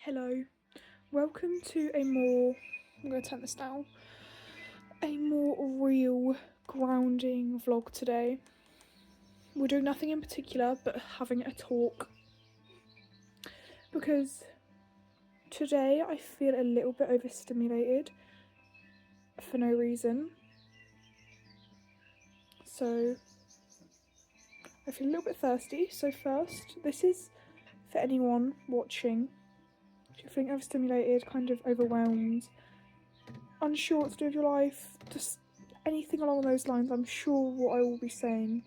Hello, welcome to I'm going to turn this down, a more real, grounding vlog today. We're doing nothing in particular but having a talk because today I feel a little bit overstimulated for no reason. So I feel a little bit thirsty. So first, this is for anyone watching. If you're feeling overstimulated, kind of overwhelmed, unsure what to do with your life, just anything along those lines, I'm sure what I will be saying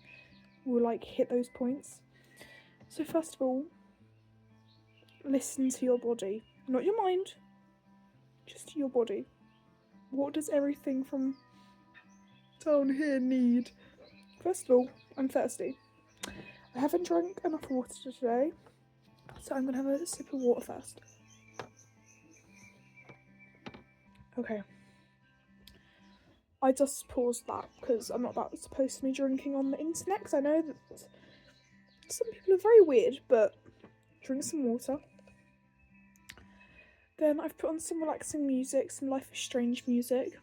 will hit those points. So first of all, listen to your body, not your mind, just your body. What does everything from down here need? First of all, I'm thirsty. I haven't drank enough water today, so I'm gonna have a sip of water first. Okay. I just paused that because I'm not supposed to be drinking on the internet, because I know that some people are very weird, but drink some water. Then I've put on some relaxing music, some Life is Strange music.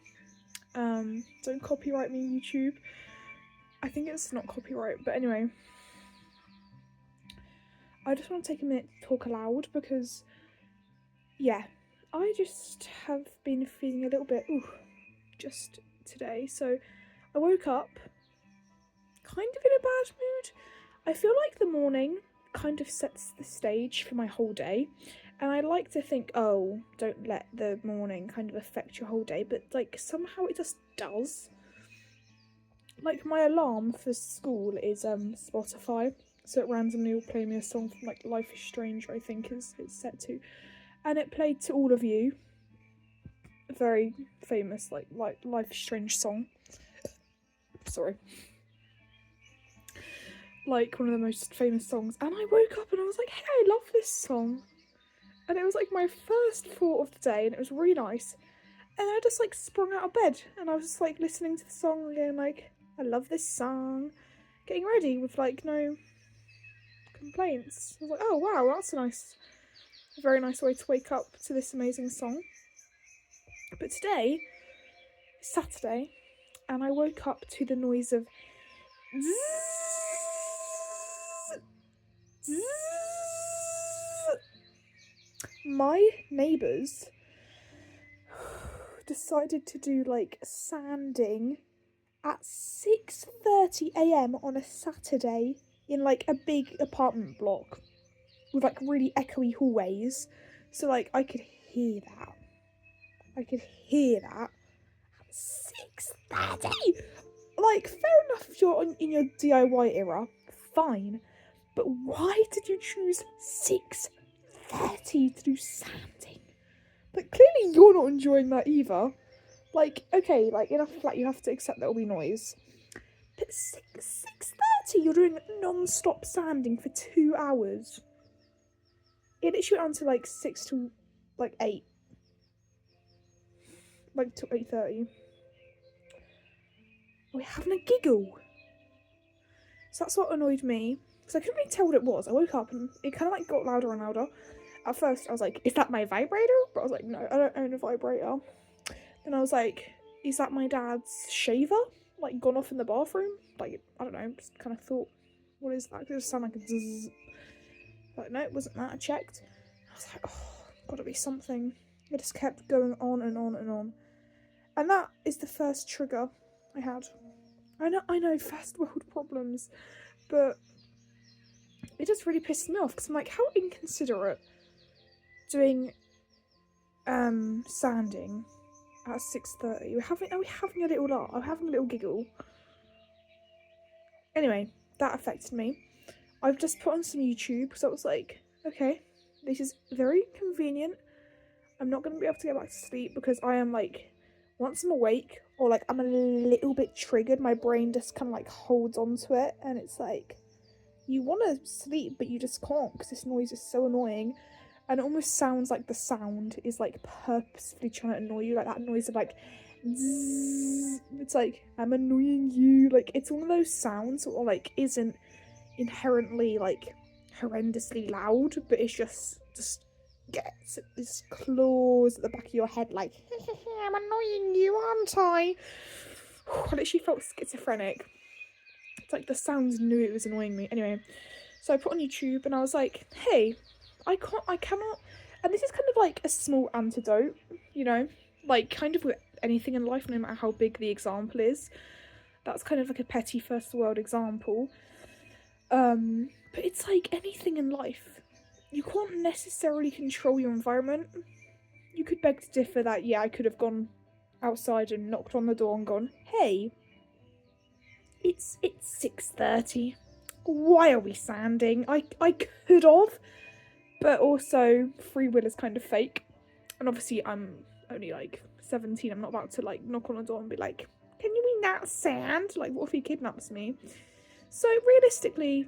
Don't copyright me, YouTube. I think it's not copyright, but anyway. I just want to take a minute to talk aloud because, yeah, I just have been feeling a little bit, just today. So I woke up kind of in a bad mood. I feel like the morning kind of sets the stage for my whole day. And I like to think, don't let the morning kind of affect your whole day, but somehow it just does. My alarm for school is Spotify, so it randomly will play me a song from Life is Strange, I think it's set to, and it played To All of You, a very famous Life is Strange song. Sorry. One of the most famous songs, and I woke up and I was like, hey, I love this song. And it was my first thought of the day, and it was really nice. And I just sprung out of bed, and I was just listening to the song again, I love this song, getting ready with no complaints. I was like, oh wow, that's a very nice way to wake up to this amazing song. But today is Saturday, and I woke up to the noise of my neighbours decided to do sanding at 6:30 a.m. on a Saturday in a big apartment block with really echoey hallways. So I could hear that. At 6:30. Fair enough if you're in your DIY era, fine. But why did you choose 6:30 to do sanding? Clearly you're not enjoying that either. Okay, in a flat you have to accept there'll be noise. But 6:30 you're doing non-stop sanding for 2 hours. It literally went on to 6 to 8. Till 8:30. We're having a giggle. So that's what annoyed me. Because I couldn't really tell what it was. I woke up and it kind of got louder and louder. At first I was like, is that my vibrator? But I was like, no, I don't own a vibrator. Then I was like, is that my dad's shaver? Gone off in the bathroom? I don't know, just kind of thought, what is that? It just sounded like a zzz. No, it wasn't that. I checked. I was like, gotta be something. It just kept going on and on and on. And that is the first trigger I had. I know, first world problems, but it just really pissed me off because I'm like, how inconsiderate doing sanding at 6:30. Are we having a little laugh? I'm having a little giggle. Anyway, that affected me. I've just put on some YouTube because I was like, okay, this is very convenient. I'm not going to be able to get back to sleep because I am once I'm awake or I'm a little bit triggered, my brain just kind of holds on to it, and it's you want to sleep but you just can't because this noise is so annoying. And it almost sounds like the sound is purposefully trying to annoy you, that noise of zzz. It's I'm annoying you. It's one of those sounds that isn't inherently horrendously loud, but it's just gets this claws at the back of your head, like, I'm annoying you, aren't I? I literally felt schizophrenic. It's like the sounds knew it was annoying me. Anyway, so I put on YouTube and I was like, hey, I cannot, and this is kind of like a small antidote, you know, like kind of with anything in life, no matter how big the example is. That's kind of like a petty first world example. But it's like anything in life. You can't necessarily control your environment. You could beg to differ that, yeah, I could have gone outside and knocked on the door and gone, hey, it's 6:30. Why are we sanding? I could have, but also free will is kind of fake. And obviously I'm only like 17. I'm not about to like knock on the door and be like, can you not sand? Like, what if he kidnaps me? So realistically,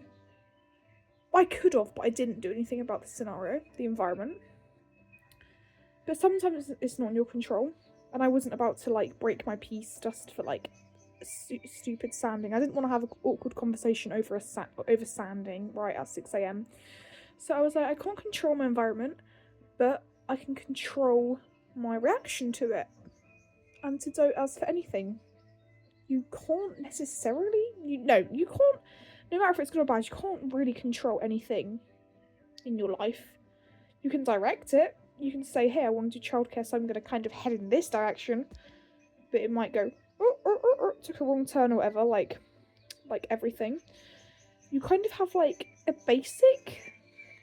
I could have, but I didn't do anything about the scenario, the environment. But sometimes it's not in your control, and I wasn't about to like break my peace just for like stupid sanding. I didn't want to have an awkward conversation over sanding right at 6 a.m. So I was like, I can't control my environment, but I can control my reaction to it. Antidote as for anything. You can't necessarily, you can't, no matter if it's good or bad, you can't really control anything in your life. You can direct it. You can say, hey, I want to do childcare, so I'm going to kind of head in this direction. But it might go, took a wrong turn or whatever, like everything. You kind of have like a basic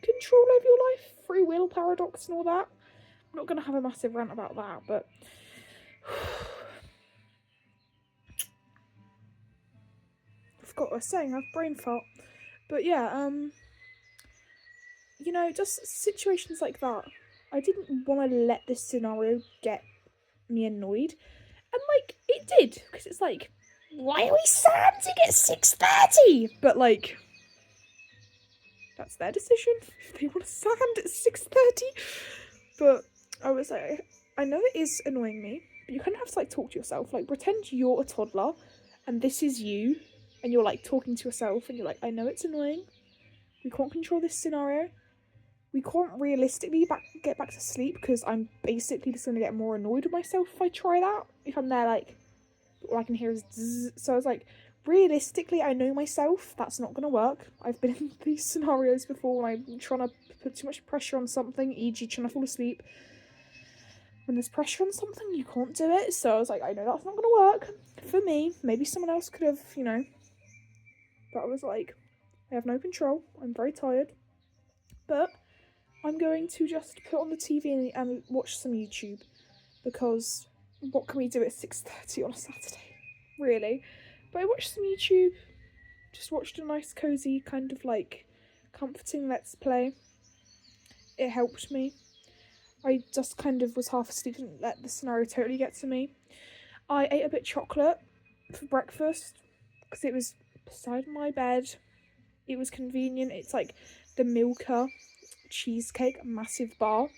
control over your life, free will paradox and all that. I'm not going to have a massive rant about that, but I forgot what I was saying, I have brain fart. But yeah, you know, just situations like that. I didn't want to let this scenario get me annoyed. And like, it did, because it's like, why are we sanding at 6:30? But like, that's their decision if they want to sand at 6:30. But I was like, I know it is annoying me, but you kind of have to like talk to yourself. Like, pretend you're a toddler and this is you, and you're like talking to yourself, and you're like, I know it's annoying. We can't control this scenario. We can't realistically get back to sleep, because I'm basically just going to get more annoyed with myself if I try that. If I'm there, like, all I can hear is zzz. So I was like, realistically, I know myself, that's not going to work. I've been in these scenarios before when I'm trying to put too much pressure on something, e.g. trying to fall asleep. When there's pressure on something, you can't do it. So I was like, I know that's not going to work for me. Maybe someone else could have, you know. But I was like, I have no control. I'm very tired. But I'm going to just put on the TV and watch some YouTube, because what can we do at 6:30 on a Saturday, really? But I watched some YouTube, just watched a nice cozy kind of like comforting Let's Play. It helped me. I just kind of was half asleep, didn't let the scenario totally get to me. I ate a bit of chocolate for breakfast, because it was beside my bed. It was convenient. It's like the Milka cheesecake, massive bar.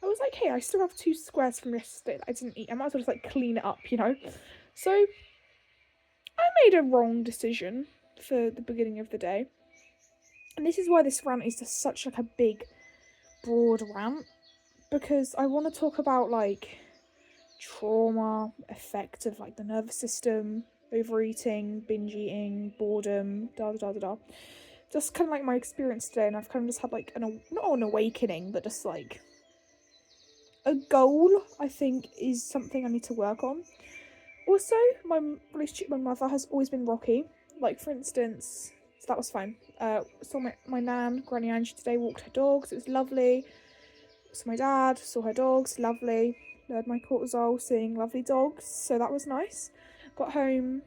I was like, hey, I still have 2 squares from yesterday that I didn't eat. I might as well just like clean it up, you know? So I made a wrong decision for the beginning of the day. And this is why this rant is just such like a big, broad rant, because I want to talk about like trauma, effect of like the nervous system, overeating, binge eating, boredom, just kind of like my experience today. And I've kind of just had like not an awakening, but just like a goal, I think, is something I need to work on. Also, my relationship with my mother has always been rocky. Like, for instance, so that was fine. Saw my nan, Granny Angie, today, walked her dogs. It was lovely. Saw my dad, saw her dogs, lovely. Lowered my cortisol, seeing lovely dogs, so that was nice. Got home,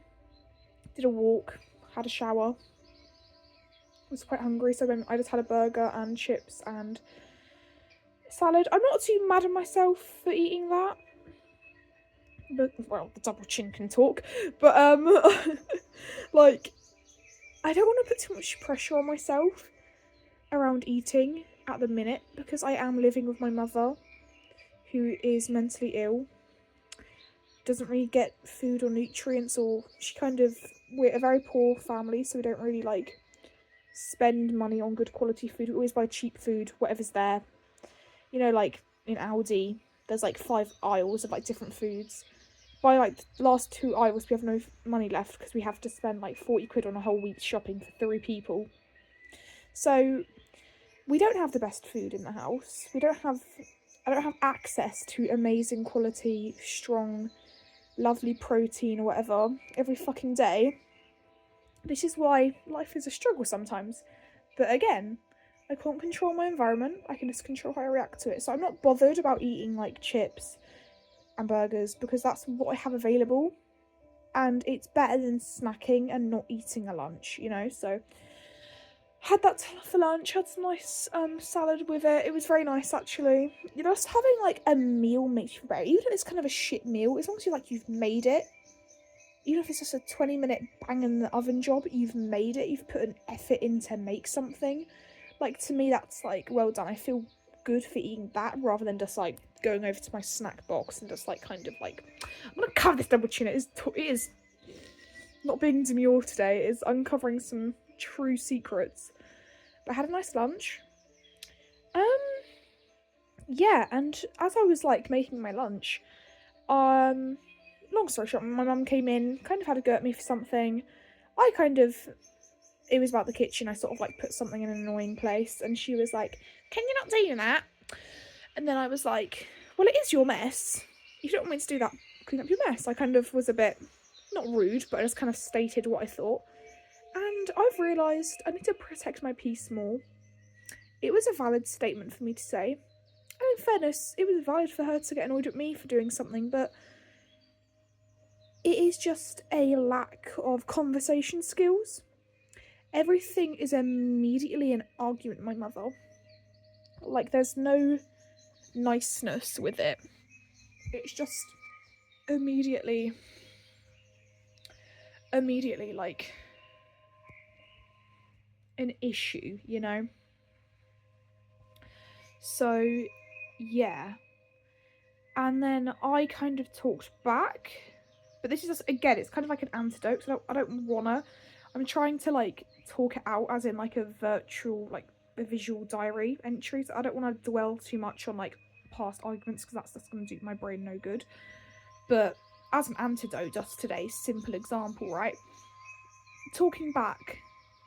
did a walk, had a shower. Was quite hungry, so then I just had a burger and chips and salad. I'm not too mad at myself for eating that, but well, the double chin can talk. But like, I don't want to put too much pressure on myself around eating at the minute, because I am living with my mother, who is mentally ill, doesn't really get food or nutrients, or we're a very poor family, so we don't really like spend money on good quality food. We always buy cheap food, whatever's there. You know, like in Aldi, there's like 5 aisles of like different foods. By like the last 2 aisles, we have no money left because we have to spend like 40 quid on a whole week's shopping for 3 people. So we don't have the best food in the house. I don't have access to amazing quality, strong, lovely protein or whatever every fucking day. This is why life is a struggle sometimes. But again, I can't control my environment. I can just control how I react to it. So I'm not bothered about eating like chips and burgers because that's what I have available. And it's better than snacking and not eating a lunch, you know? So had that for lunch, had some nice salad with it. It was very nice actually. You know, just having like a meal makes you better. Even if it's kind of a shit meal, as long as you've made it. Even if it's just a 20-minute bang in the oven job, you've made it. You've put an effort in to make something. Like, to me, that's like, well done. I feel good for eating that rather than just like going over to my snack box and just like kind of like, I'm gonna cover this double tuna. It is not being demure today. It is uncovering some true secrets. But I had a nice lunch. Yeah, and as I was like making my lunch, long story short, my mum came in, kind of had a go at me for something. It was about the kitchen. I sort of like put something in an annoying place, and she was like, "Can you not do that?" And then I was like, "Well, it is your mess. If you don't want me to do that, clean up your mess." I kind of was a bit, not rude, but I just kind of stated what I thought. And I've realised I need to protect my peace more. It was a valid statement for me to say. And in fairness, it was valid for her to get annoyed at me for doing something, but it is just a lack of conversation skills. Everything is immediately an argument with my mother. Like, there's no niceness with it. It's just immediately like an issue, you know? So, yeah. And then I kind of talked back. But this is just, again, it's kind of like an antidote. So I don't wanna. I'm trying to like talk it out as in like a virtual, like a visual diary entry. So I don't want to dwell too much on like past arguments because that's just going to do my brain no good. But as an antidote, just today's simple example, right? Talking back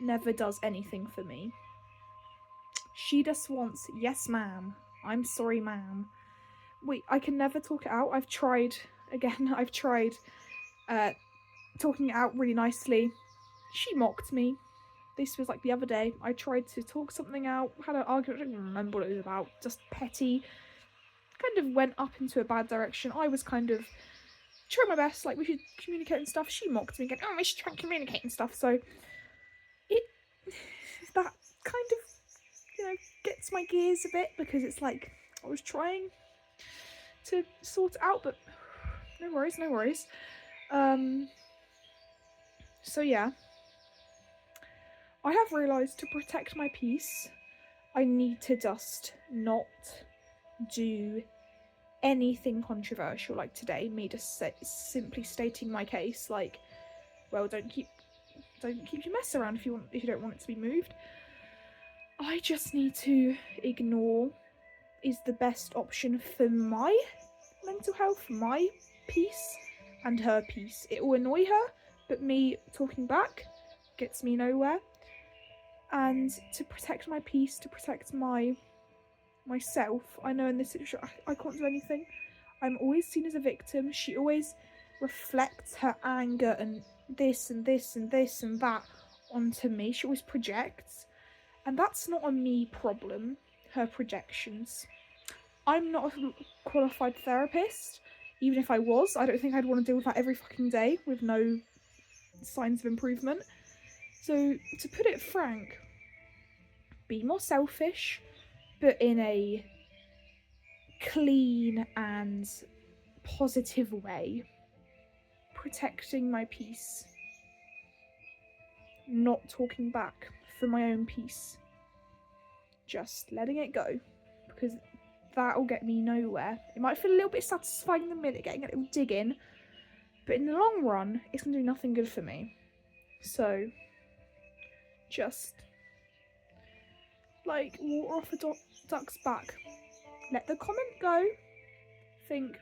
never does anything for me. She just wants, yes, ma'am. I'm sorry, ma'am. Wait, I can never talk it out. I've tried talking it out really nicely. She mocked me. This was like the other day. I tried to talk something out, had an argument, I don't even remember what it was about, just petty. Kind of went up into a bad direction. I was kind of trying my best, like we should communicate and stuff. She mocked me again, oh, we should try and communicate and stuff. So that kind of, you know, gets my gears a bit because it's like I was trying to sort it out, but no worries. So yeah, I have realised to protect my peace, I need to just not do anything controversial. Like today, me just simply stating my case, like, well, don't keep your mess around if you don't want it to be moved. I just need to ignore is the best option for my mental health, my peace, and her peace. It will annoy her, but me talking back gets me nowhere. And to protect my peace, to protect myself, I know in this situation I can't do anything. I'm always seen as a victim. She always reflects her anger and this and this and this and that onto me. She always projects. And that's not a me problem, her projections. I'm not a qualified therapist. Even if I was, I don't think I'd want to deal with that every fucking day with no signs of improvement. So, to put it frank, be more selfish, but in a clean and positive way. Protecting my peace. Not talking back for my own peace. Just letting it go. Because that'll get me nowhere. It might feel a little bit satisfying in the minute, getting a little dig in. But in the long run, it's going to do nothing good for me. So, just like water off a duck's back. let the comment go. Think,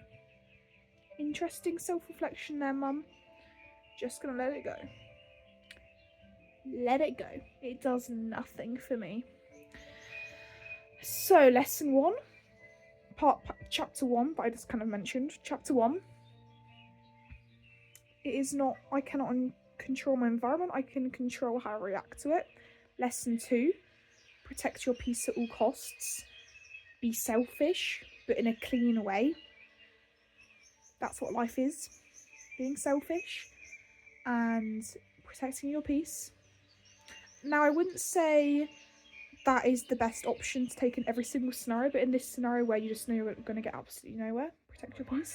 interesting self-reflection there, Mum. Just gonna let it go. Let it go. It does nothing for me. So, lesson 1, chapter 1, but I just kind of mentioned. Chapter 1. It is not, I cannot control my environment, I can control how I react to it. Lesson 2, protect your peace at all costs. Be selfish, but in a clean way. That's what life is. Being selfish and protecting your peace. Now, I wouldn't say that is the best option to take in every single scenario, but in this scenario where you just know you're going to get absolutely nowhere, protect your peace.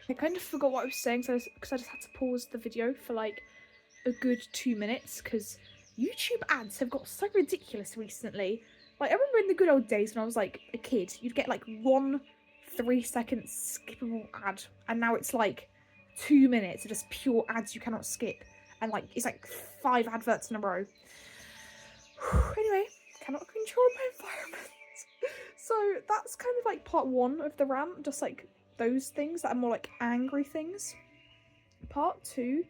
I kind of forgot what I was saying because I just had to pause the video for like a good 2 minutes because YouTube ads have got so ridiculous recently. Like, I remember in the good old days when I was like a kid, you'd get like 1 3-second skippable ad, and now it's like 2 minutes of just pure ads you cannot skip, and like it's like 5 adverts in a row. Anyway, cannot control my environment. So that's kind of like part 1 of the rant, just like those things that are more like angry things. Part 2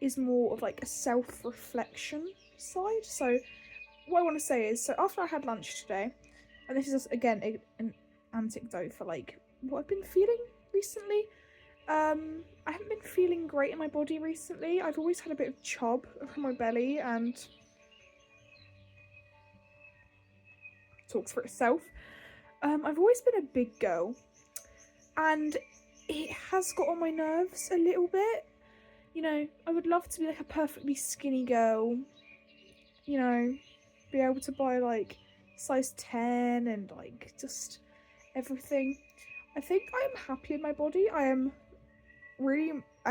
is more of like a self-reflection side. So what I want to say is, so after I had lunch today, and this is just, again, an anecdote for like what I've been feeling recently. I haven't been feeling great in my body recently. I've always had a bit of chub on my belly, and talks for itself. I've always been a big girl, and it has got on my nerves a little bit. You know, I would love to be like a perfectly skinny girl, you know, be able to buy like size 10 and like just everything. I think I am happy in my body. I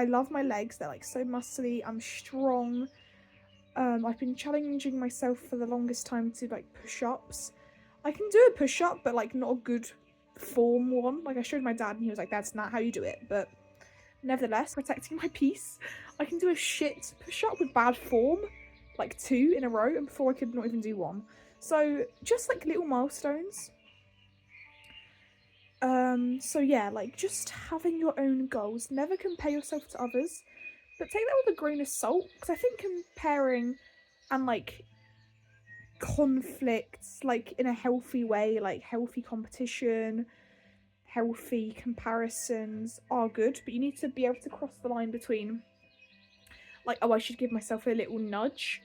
love my legs. They're like so muscly. I'm strong. I've been challenging myself for the longest time to like push-ups. I can do a push-up, but like not a good form one. Like I showed my dad and he was like, that's not how you do it. But nevertheless, protecting my peace, I can do a shit push-up with bad form, like 2 in a row, and before I could not even do 1. So just like little milestones. So yeah, like just having your own goals. Never compare yourself to others, but take that with a grain of salt, because I think comparing and like conflicts, like in a healthy way, like healthy competition, healthy comparisons are good, but you need to be able to cross the line between like, oh, I should give myself a little nudge,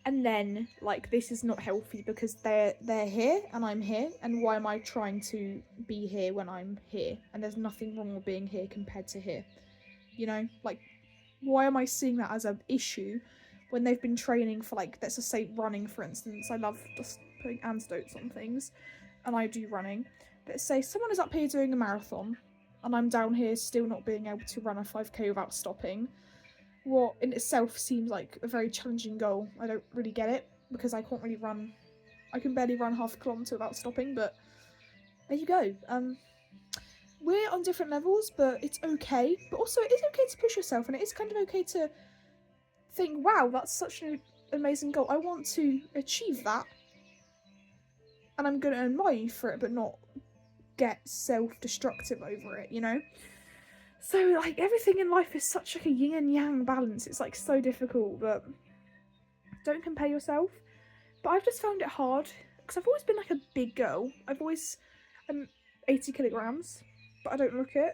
and then like, this is not healthy because they're here and I'm here, and why am I trying to be here when I'm here? And there's nothing wrong with being here compared to here, you know? Like, why am I seeing that as an issue when they've been training for like, let's just say running, for instance. I love just putting anecdotes on things, and I do running. Let's say someone is up here doing a marathon and I'm down here still not being able to run a 5k without stopping. What in itself seems like a very challenging goal. I don't really get it, because I can't really run. I can barely run half a kilometre without stopping, but there you go. We're on different levels, but it's okay. But also, it is okay to push yourself, and it is kind of okay to think, wow, that's such an amazing goal. I want to achieve that, and I'm going to admire you for it, but not get self-destructive over it, you know? So, like, everything in life is such like a yin and yang balance. It's like so difficult, but don't compare yourself. But I've just found it hard because I've always been like a big girl. I'm 80 kilograms, but I don't look it.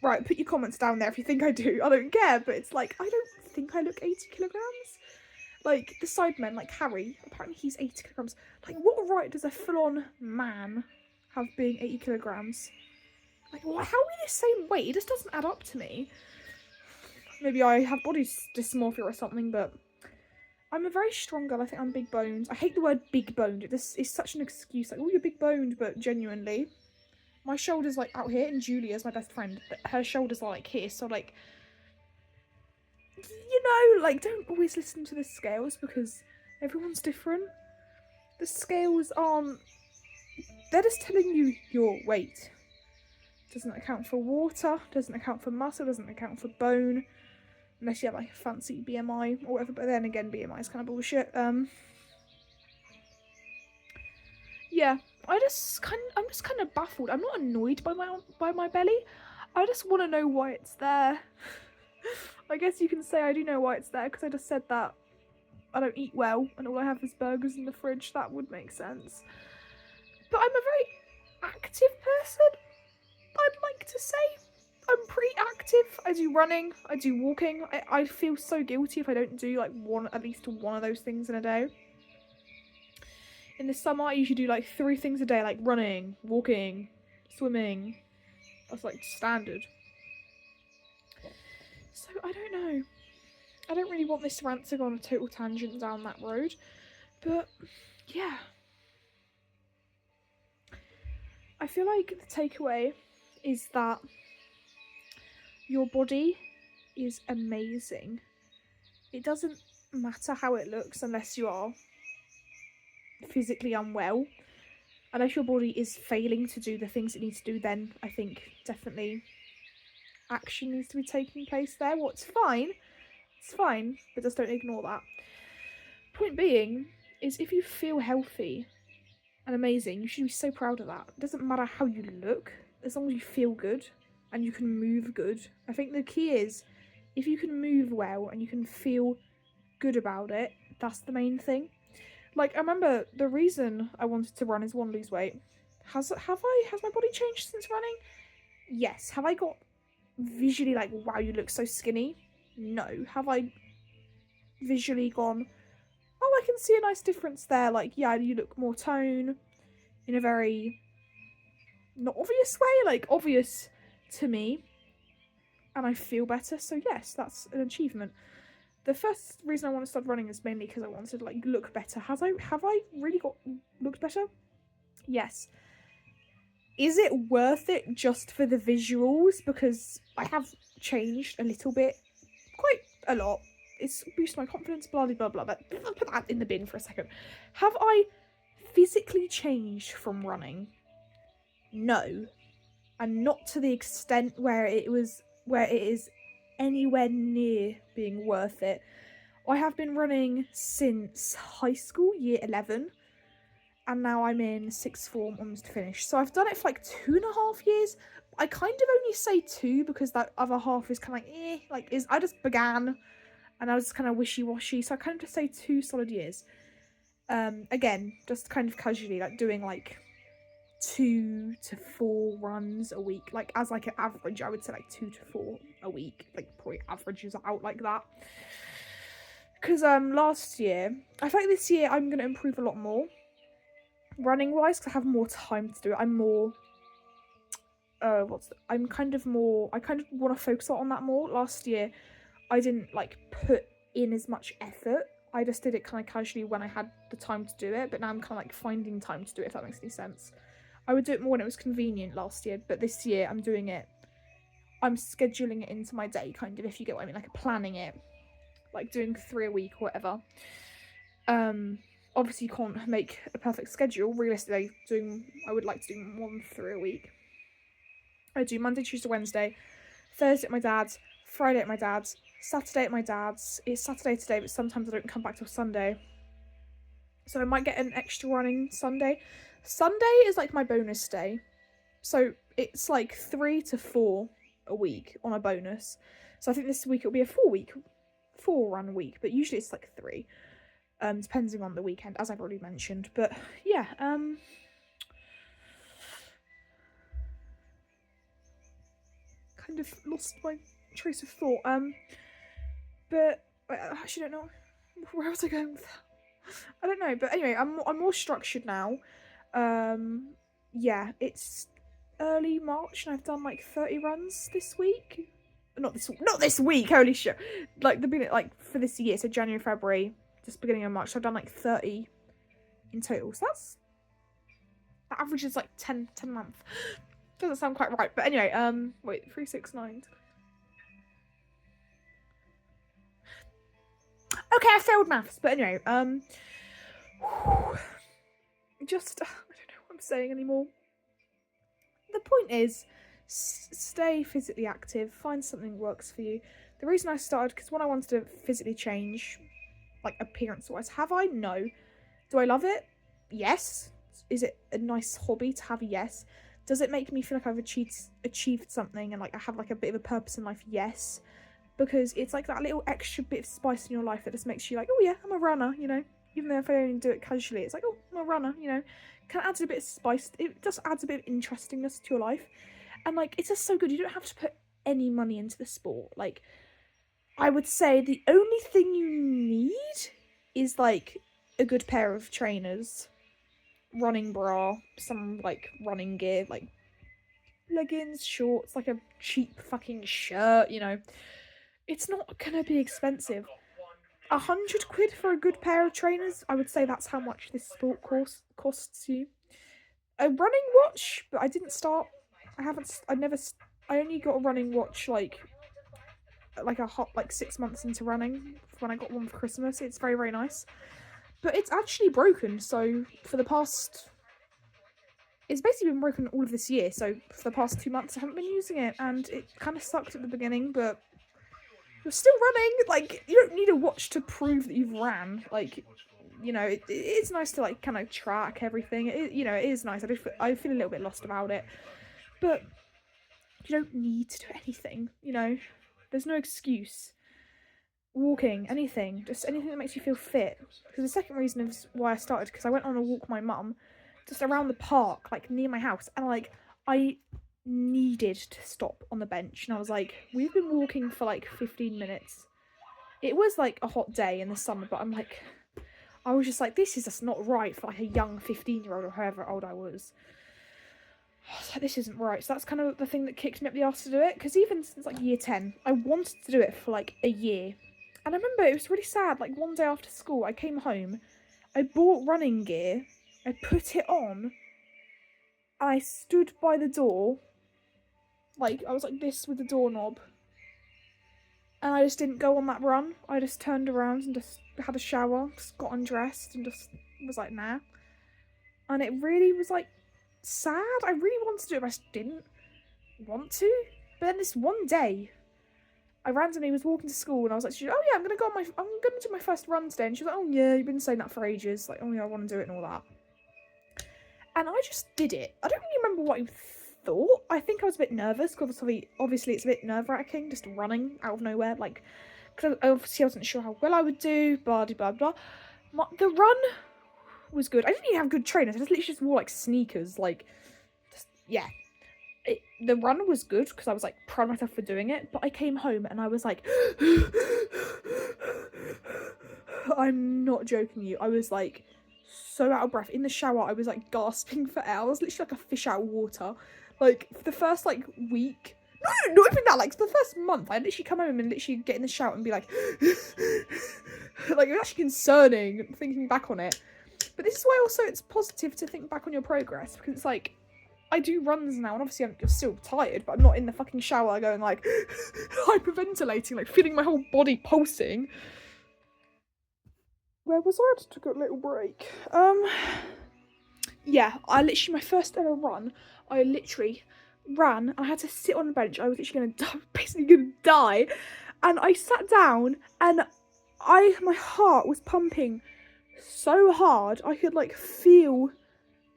Right, put your comments down there if you think I do. I don't care, but it's like, I don't think I look 80 kilograms. Like, the Sidemen, like Harry, apparently he's 80 kilograms. Like, what right does a full-on man have being 80 kilograms? Like, how are we the same weight? It just doesn't add up to me. Maybe I have body dysmorphia or something, but I'm a very strong girl. I think I'm big boned. I hate the word big boned. This is such an excuse. Like, oh, you're big boned, but genuinely, my shoulders like out here, and Julia's my best friend, but her shoulders are like here. So like, you know, like, don't always listen to the scales because everyone's different. The scales aren't. They're just telling you your weight. Doesn't account for water, doesn't account for muscle, doesn't account for bone, unless you have like a fancy BMI or whatever, but then again BMI is kind of bullshit. Yeah, I'm just kind of baffled. I'm not annoyed by my belly. I just want to know why it's there. I guess you can say I do know why it's there because I just said that I don't eat well and all I have is burgers in the fridge. That would make sense. But I'm a very active person, I'd like to say. I'm pretty active. I do running, I do walking. I feel so guilty if I don't do like at least one of those things in a day. In the summer, I usually do like 3 things a day, like running, walking, swimming. That's like standard. So I don't know. I don't really want this rant to go on a total tangent down that road. But yeah. I feel like the takeaway is that your body is amazing. It doesn't matter how it looks unless you are physically unwell. Unless your body is failing to do the things it needs to do, then I think definitely action needs to be taking place there. Well, it's fine, but just don't ignore that. Point being is if you feel healthy and amazing, you should be so proud of that. It doesn't matter how you look, as long as you feel good and you can move good. I think the key is if you can move well and you can feel good about it, that's the main thing. Like, I remember the reason I wanted to run is one, lose weight. Has my body changed since running? Yes. Have I got visually like, wow, you look so skinny? No. Have I visually gone, oh, I can see a nice difference there? Like, yeah, you look more tone in a very not obvious way, like obvious to me, and I feel better. So yes, that's an achievement. The first reason I want to start running is mainly because I wanted to like look better. Have I really looked better? Yes. Is it worth it just for the visuals? Because I have changed a little bit, quite a lot. It's boosted my confidence, blah blah blah. But I'll put that in the bin for a second. Have I physically changed from running? No, and not to the extent where it is anywhere near being worth it. I have been running since high school, year 11, and now I'm in sixth form, almost finished. So I've done it for like 2.5 years. I kind of only say 2 because that other half is kind of like, I just began, and I was just kind of wishy-washy, so I kind of just say 2 solid years. Again, just kind of casually, like doing like 2 to 4 runs a week, like as like an average. I would say like 2 to 4 a week, like probably averages out like that. Because last year, I feel like this year I'm gonna improve a lot more running wise because I have more time to do it. I'm more I kind of want to focus on that more. Last year I didn't like put in as much effort. I just did it kind of casually when I had the time to do it, but now I'm kind of like finding time to do it, if that makes any sense. I would do it more when it was convenient last year, but this year I'm doing it, I'm scheduling it into my day, kind of, if you get what I mean, like planning it, like doing 3 a week or whatever. Obviously you can't make a perfect schedule. Realistically, I would like to do more than 3 a week. I do Monday, Tuesday, Wednesday, Thursday at my dad's, Friday at my dad's, Saturday at my dad's. It's Saturday today, but sometimes I don't come back till Sunday. So I might get an extra running Sunday. Sunday is like my bonus day. So it's like 3 to 4 a week on a bonus. So I think this week it'll be a 4 run week, but usually it's like 3. Depending on the weekend, as I've already mentioned. But yeah, kind of lost my trace of thought. But I actually don't know where was I going with that. I don't know, but anyway, I'm more structured now. Yeah, it's early March and I've done like 30 runs this week. Not this week. Holy shit! Like the beginning, like for this year, so January, February, just beginning of March. So I've done like 30 in total. So that average is like 10 a month. Doesn't sound quite right, but anyway, wait, 3, 6, 9. Okay, I failed maths, but anyway, just, I don't know what I'm saying anymore. The point is, stay physically active, find something that works for you. The reason I started, because when I wanted to physically change, like appearance-wise, have I? No. Do I love it? Yes. is it a nice hobby to have? Yes. Does it make me feel like I've achieved something and like I have like a bit of a purpose in life? Yes. Because it's like that little extra bit of spice in your life that just makes you like, oh yeah, I'm a runner, you know. Even though if I only do it casually, it's like, oh, I'm a runner, you know. Kind of adds a bit of spice. It just adds a bit of interestingness to your life. And like, it's just so good. You don't have to put any money into the sport. Like, I would say the only thing you need is like a good pair of trainers, running bra, some like running gear, like leggings, shorts, like a cheap fucking shirt, you know. It's not gonna be expensive. 100 quid for a good pair of trainers, I would say that's how much this sport course costs you. A running watch, but I didn't start. I only got a running watch like a hot like 6 months into running when I got one for Christmas. It's very, very nice, but it's actually broken. So for the past, it's basically been broken all of this year. So for the past 2 months, I haven't been using it, and it kind of sucked at the beginning, but you're still running. Like, you don't need a watch to prove that you've ran. Like, you know, it's nice to like kind of track everything. You know, it is nice. I feel a little bit lost about it, but you don't need to do anything. You know, there's no excuse. Walking, anything, just anything that makes you feel fit. Because the second reason is why I started, because I went on a walk with my mum, just around the park, like near my house, and like I needed to stop on the bench, and I was like, we've been walking for like 15 minutes. It was like a hot day in the summer, but I was just like, this is just not right for like a young 15-year-old or however old I was. I was like, this isn't right. So that's kind of the thing that kicked me up the arse to do it, because even since like year 10, I wanted to do it for like a year. And I remember it was really sad, like one day after school, I came home, I bought running gear, I put it on, and I stood by the door, like, I was like this with the doorknob, and I just didn't go on that run. I just turned around and just had a shower, just got undressed, and just was like, nah. And it really was, like, sad. I really wanted to do it, but I just didn't want to. But then this one day, I randomly was walking to school, and I was like, oh yeah, I'm gonna do my first run today. And she was like, oh yeah, you've been saying that for ages. Like, oh yeah, I want to do it and all that. And I just did it. I don't really remember what I thought. I think I was a bit nervous, because obviously it's a bit nerve-wracking, just running out of nowhere, like, because obviously I wasn't sure how well I would do, blah, blah, blah. The run was good. I didn't even have good trainers. I literally just wore, like, sneakers, like, just, yeah. The run was good, because I was, like, proud of myself for doing it, but I came home, and I was, like, I'm not joking you, I was, like, so out of breath. In the shower, I was, like, gasping for air. I was literally like a fish out of water. Like, for the first, like, week... No, not even that. Like, for the first month, I'd literally come home and literally get in the shower and be like... like, it was actually concerning, thinking back on it. But this is why also it's positive to think back on your progress, because it's like, I do runs now, and obviously I'm still tired, but I'm not in the fucking shower going, like, hyperventilating, like, feeling my whole body pulsing. Where was I? I just took a little break. Yeah, my first ever run, I literally ran, and I had to sit on the bench. I was literally basically gonna die. And I sat down, and my heart was pumping so hard, I could, like, feel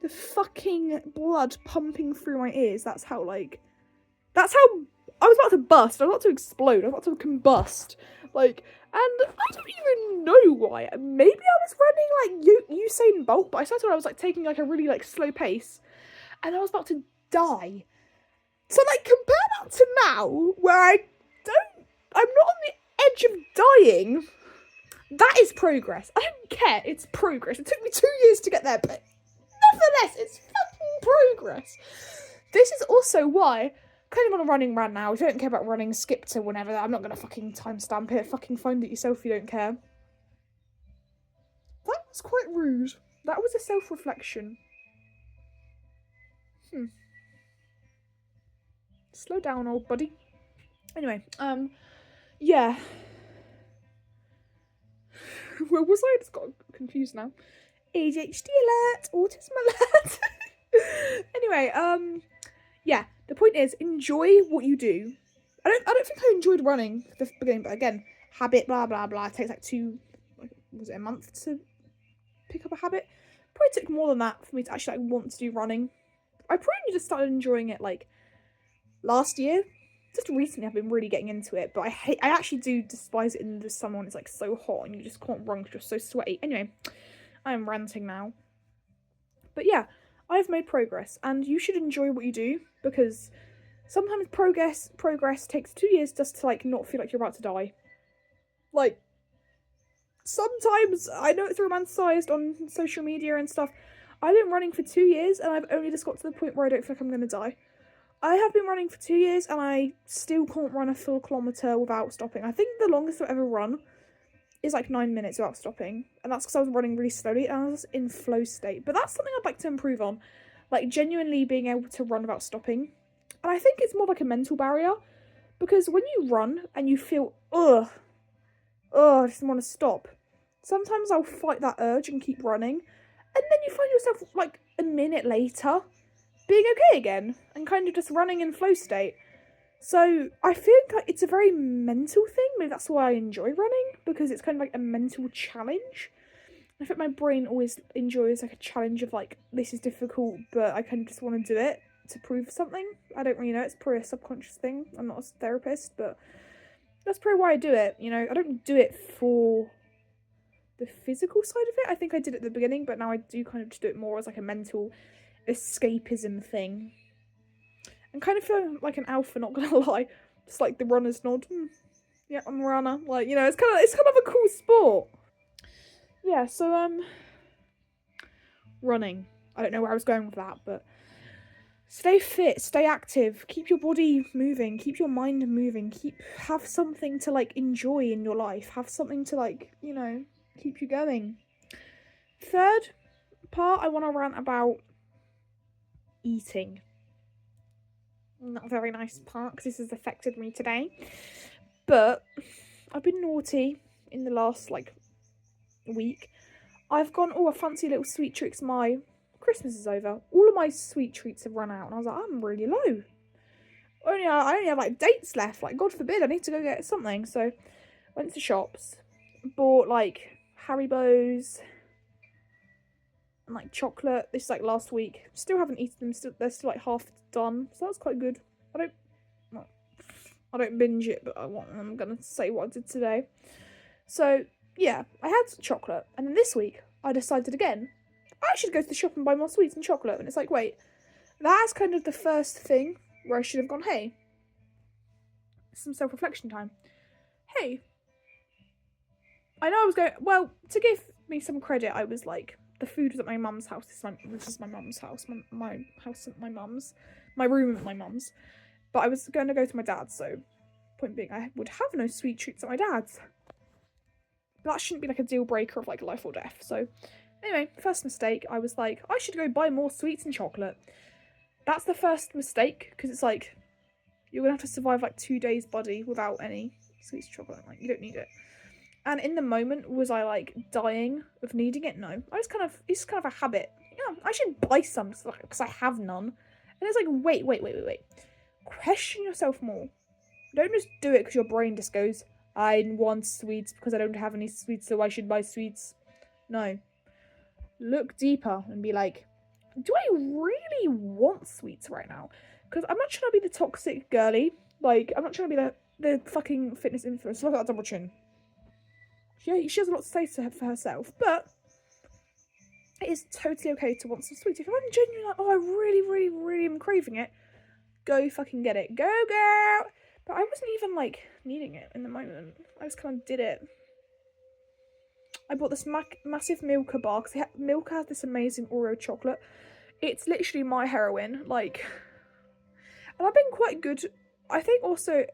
the fucking blood pumping through my ears. That's how I was about to burst. I was about to explode. I was about to combust. Like, and I don't even know why. Maybe I was running like Usain Bolt, but I started when I was like taking like a really like slow pace, and I was about to die. So like, compare that to now, where I'm not on the edge of dying. That is progress. I don't care. It's progress. It took me 2 years to get there, but nevertheless, it's fucking progress. This is also why, kind of on a running rant now, if you don't care about running, skip to whenever. I'm not gonna fucking timestamp it. Fucking find it yourself if you don't care. That was quite rude. That was a self-reflection. Slow down, old buddy. Anyway, yeah. Where was I? I just got confused now. ADHD alert! Autism alert! Anyway, yeah, the point is, enjoy what you do. I don't think I enjoyed running at the beginning, but again, habit, blah, blah, blah. It takes like a month to pick up a habit. probably took more than that for me to actually like want to do running. I probably just started enjoying it like last year. Just recently I've been really getting into it, but I actually do despise it in the summer when it's like so hot and you just can't run because you're so sweaty. Anyway, I am ranting now. But yeah, I've made progress, and you should enjoy what you do, because sometimes progress takes 2 years just to like not feel like you're about to die. Like, sometimes I know it's romanticized on social media and stuff. I've been running for 2 years and I've only just got to the point where I don't feel like I'm gonna die. I have been running for 2 years and I still can't run a full kilometre without stopping. I think the longest I've ever run is like 9 minutes without stopping. And that's because I was running really slowly and I was in flow state. But that's something I'd like to improve on. Like, genuinely being able to run without stopping. And I think it's more like a mental barrier. Because when you run and you feel, I just want to stop. Sometimes I'll fight that urge and keep running. And then you find yourself like a minute later being okay again and kind of just running in flow state. So I think like it's a very mental thing. Maybe that's why I enjoy running, because it's kind of like a mental challenge. I think my brain always enjoys like a challenge of like, this is difficult, but I kind of just want to do it to prove something. I don't really know. It's probably a subconscious thing. I'm not a therapist, but that's probably why I do it. You know, I don't do it for the physical side of it. I think I did it at the beginning, but now I do kind of just do it more as like a mental escapism thing. I'm kind of feeling like an alpha, not gonna lie. Just like the runner's nod. Yeah, I'm a runner. Like, you know, it's kind of a cool sport. Yeah, so running. I don't know where I was going with that, but stay fit, stay active, keep your body moving, keep your mind moving, have something to like enjoy in your life, have something to like, you know, keep you going. Third part, I want to rant about eating. Not a very nice part because this has affected me today, but I've been naughty in the last like week. I've gone, I fancy little sweet treats. My Christmas is over. All of my sweet treats have run out, and I was like, I'm really low. I only have like dates left. Like, God forbid, I need to go get something. So went to shops, bought like Haribo's and like chocolate. This is like last week. Still haven't eaten them. They're still like half done, so that's quite good. I don't binge it, but I'm gonna say what I did today. So yeah, I had chocolate, and then this week I decided again I should go to the shop and buy more sweets and chocolate. And it's like, wait, that's kind of the first thing where I should have gone, hey, some self-reflection time. Hey, I know I was going, well, to give me some credit, I was like, the food was at my mum's house. This is my mum's house. My house at my mum's. My room at my mum's. But I was going to go to my dad's, so point being, I would have no sweet treats at my dad's. But that shouldn't be like a deal breaker of like life or death. So anyway, first mistake, I was like, I should go buy more sweets and chocolate. That's the first mistake, because it's like, you're going to have to survive like 2 days, buddy, without any sweets and chocolate. Like, you don't need it. And in the moment, was I like dying of needing it? No. It's kind of a habit. Yeah, I should buy some because I have none. And it's like, wait. Question yourself more. Don't just do it because your brain just goes, I want sweets because I don't have any sweets, so I should buy sweets. No. Look deeper and be like, do I really want sweets right now? Because I'm not trying to be the toxic girly. Like, I'm not trying to be the fucking fitness influencer. Look at that double chin. She has a lot to say for herself, but it is totally okay to want some sweets. If I'm genuinely like, oh, I really am craving it, go fucking get it. Go, girl! But I wasn't even, like, needing it in the moment. I just kind of did it. I bought this massive Milka bar, because Milka has this amazing Oreo chocolate. It's literally my heroin, like... And I've been quite good. I think also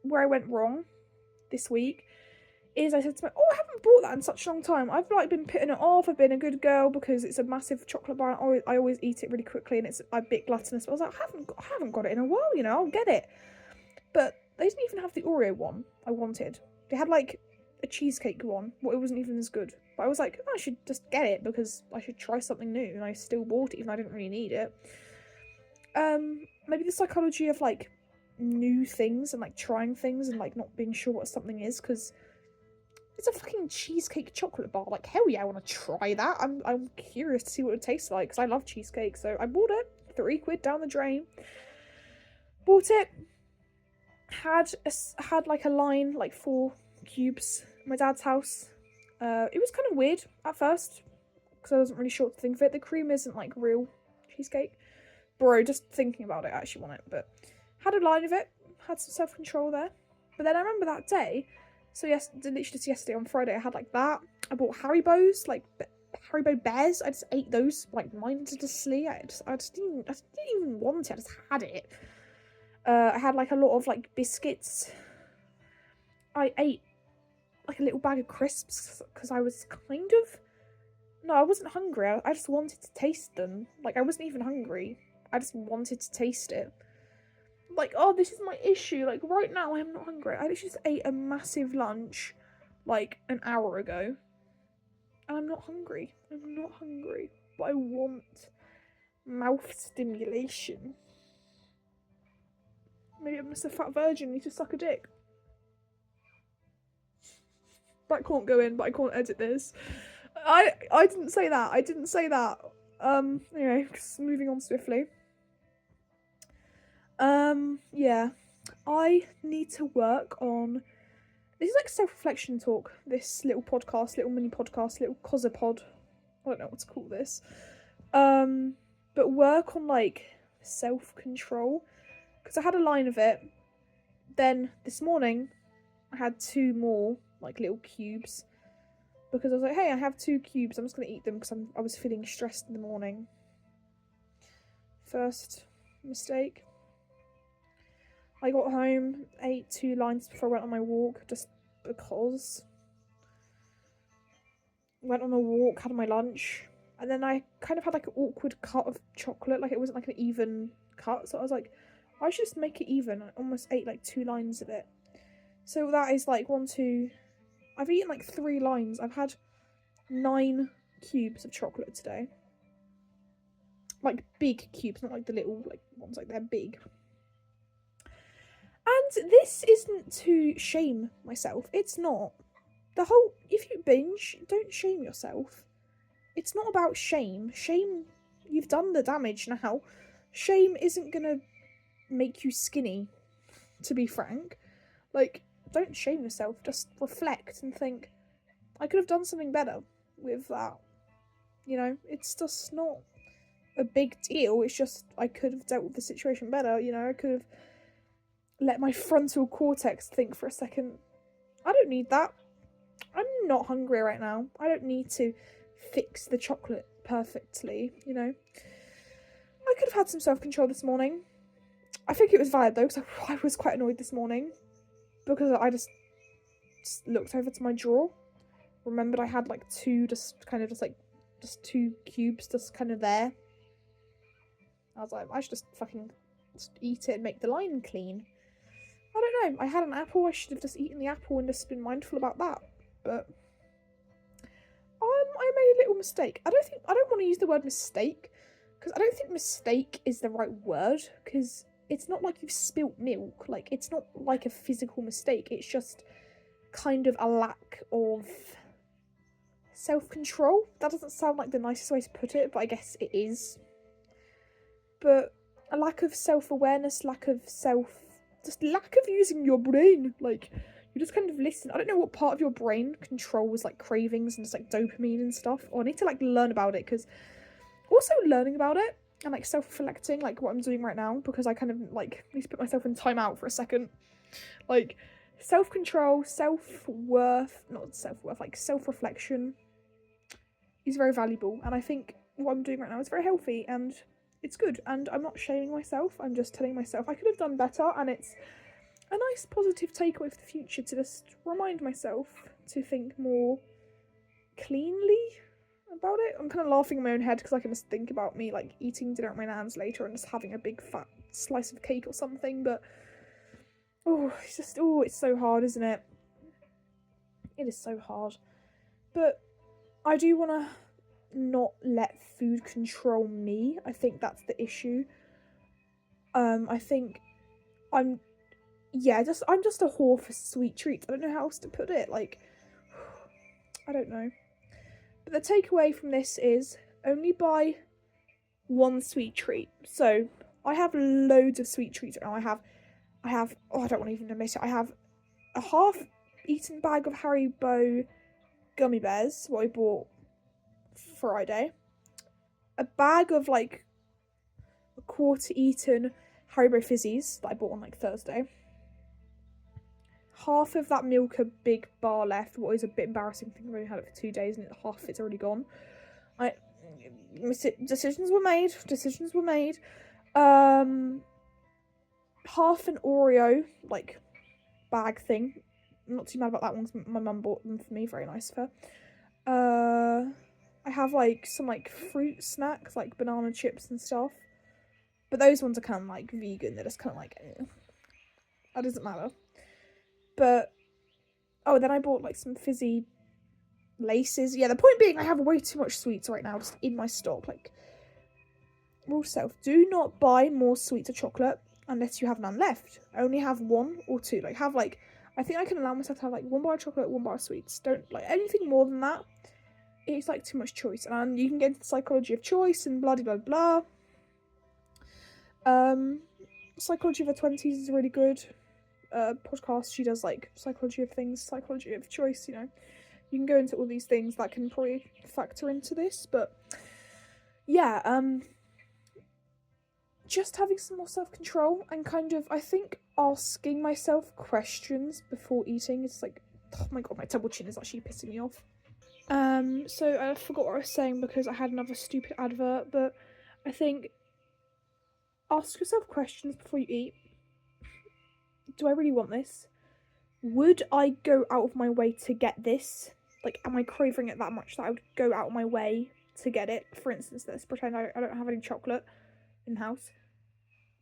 where I went wrong this week is I said to myself, I haven't bought that in such a long time. I've like been putting it off. I've been a good girl because it's a massive chocolate bar. I always eat it really quickly, and I'm a bit gluttonous. But I was like, I haven't got it in a while, you know. I'll get it. But they didn't even have the Oreo one I wanted. They had like a cheesecake one. Well, it wasn't even as good. But I was like, I should just get it because I should try something new. And I still bought it even though I didn't really need it. Maybe the psychology of like new things and like trying things and like not being sure what something is, because It's a fucking cheesecake chocolate bar. Like, hell yeah, I want to try that. I'm curious to see what it tastes like, because I love cheesecake. So I bought it. £3 down the drain. Bought it. Had like a line, like 4 cubes at my dad's house. It was kind of weird at first, because I wasn't really sure what to think of it. The cream isn't like real cheesecake. Bro, just thinking about it, I actually want it. But had a line of it. Had some self-control there. But then I remember that day, so yes, literally just yesterday on Friday, I had like that. I bought Haribo's, like Haribo bears. I just ate those like mindlessly. I just didn't even want it. I just had it. I had like a lot of like biscuits. I ate like a little bag of crisps because I was kind of... No, I wasn't hungry. I just wanted to taste them. Like, I wasn't even hungry. I just wanted to taste it. Like, oh, this is my issue. Like, right now I'm not hungry. I literally just ate a massive lunch like an hour ago. And I'm not hungry. I'm not hungry. But I want mouth stimulation. Maybe I'm just a fat virgin, need to suck a dick. That can't go in, but I can't edit this. I didn't say that. I didn't say that. Anyway, moving on swiftly. Yeah. I need to work on... This is like self-reflection talk, this little podcast, little mini podcast, little cosapod. I don't know what to call this. But work on, like, self-control. Because I had a line of it. Then, this morning, I had 2 more, like, little cubes. Because I was like, hey, I have 2 cubes, I'm just going to eat them because I was feeling stressed in the morning. First mistake. I got home, ate 2 lines before I went on my walk, just because. Went on a walk, had my lunch, and then I kind of had like an awkward cut of chocolate, like it wasn't like an even cut, so I was like, I should just make it even. I almost ate like 2 lines of it. So that is like 1, 2... I've eaten like 3 lines. I've had 9 cubes of chocolate today. Like big cubes, not like the little like ones, like they're big. And this isn't to shame myself. It's not. If you binge, don't shame yourself. It's not about shame. Shame, you've done the damage now. Shame isn't gonna make you skinny, to be frank. Like, don't shame yourself. Just reflect and think, I could have done something better with that. You know, it's just not a big deal. It's just, I could have dealt with the situation better. You know, I could have let my frontal cortex think for a second. I don't need that. I'm not hungry right now. I don't need to fix the chocolate perfectly, you know. I could have had some self-control this morning. I think it was valid though, because I was quite annoyed this morning. Because I just looked over to my drawer. Remembered I had like 2 just 2 cubes just kind of there. I was like, I should just fucking eat it and make the line clean. I don't know. I had an apple. I should have just eaten the apple and just been mindful about that. But I made a little mistake. I don't want to use the word mistake, because I don't think mistake is the right word, because it's not like you've spilt milk. Like, it's not like a physical mistake. It's just kind of a lack of self-control. That doesn't sound like the nicest way to put it, but I guess it is. But a lack of self-awareness, lack of using your brain. Like, you just kind of listen. I don't know what part of your brain controls like cravings and just like dopamine and stuff. Or I need to like learn about it, because also learning about it and like self-reflecting, like what I'm doing right now, because I kind of like need to put myself in time out for a second. Like, self-control, like self-reflection is very valuable, and I think what I'm doing right now is very healthy and it's good, and I'm not shaming myself. I'm just telling myself I could have done better, and it's a nice positive takeaway for the future to just remind myself to think more cleanly about it. I'm kind of laughing in my own head because I can just think about me like eating dinner at my nan's later and just having a big fat slice of cake or something, but it's so hard, isn't it? It is so hard. But I do want to not let food control me. I think that's the issue. I think I'm just a whore for sweet treats. I don't know how else to put it. Like, I don't know. But the takeaway from this is only buy one sweet treat. So I have loads of sweet treats now. I have I don't want to even admit it. I have a half-eaten bag of Haribo gummy bears, what I bought Friday. A bag of like a quarter-eaten Haribo fizzies that I bought on like Thursday. Half of that Milka big bar left, what is a bit embarrassing. I think I've only had it for 2 days and half of it's already gone. Decisions were made. Half an Oreo like bag thing. I'm not too mad about that one because my mum bought them for me. Very nice of her. I have like some like fruit snacks like banana chips and stuff, but those ones are kind of like vegan. They're just kind of like that doesn't matter. But then I bought like some fizzy laces. Yeah, the point being I have way too much sweets right now just in my stock. Like, rule self, do not buy more sweets or chocolate unless you have none left. Only have 1 or 2. Like, have like, I think I can allow myself to have like 1 bar of chocolate, 1 bar of sweets. Don't like anything more than that. It's like too much choice, and you can get into the psychology of choice and blah blah blah. Psychology of the 20s is really good podcast. She does like psychology of things, psychology of choice, you know. You can go into all these things that can probably factor into this, but yeah, just having some more self-control and kind of, I think, asking myself questions before eating is like, oh my god, my double chin is actually pissing me off. So I forgot what I was saying because I had another stupid advert, but I think ask yourself questions before you eat. Do I really want this? Would I go out of my way to get this? Like, am I craving it that much that I would go out of my way to get it? For instance, let's pretend I don't have any chocolate in the house,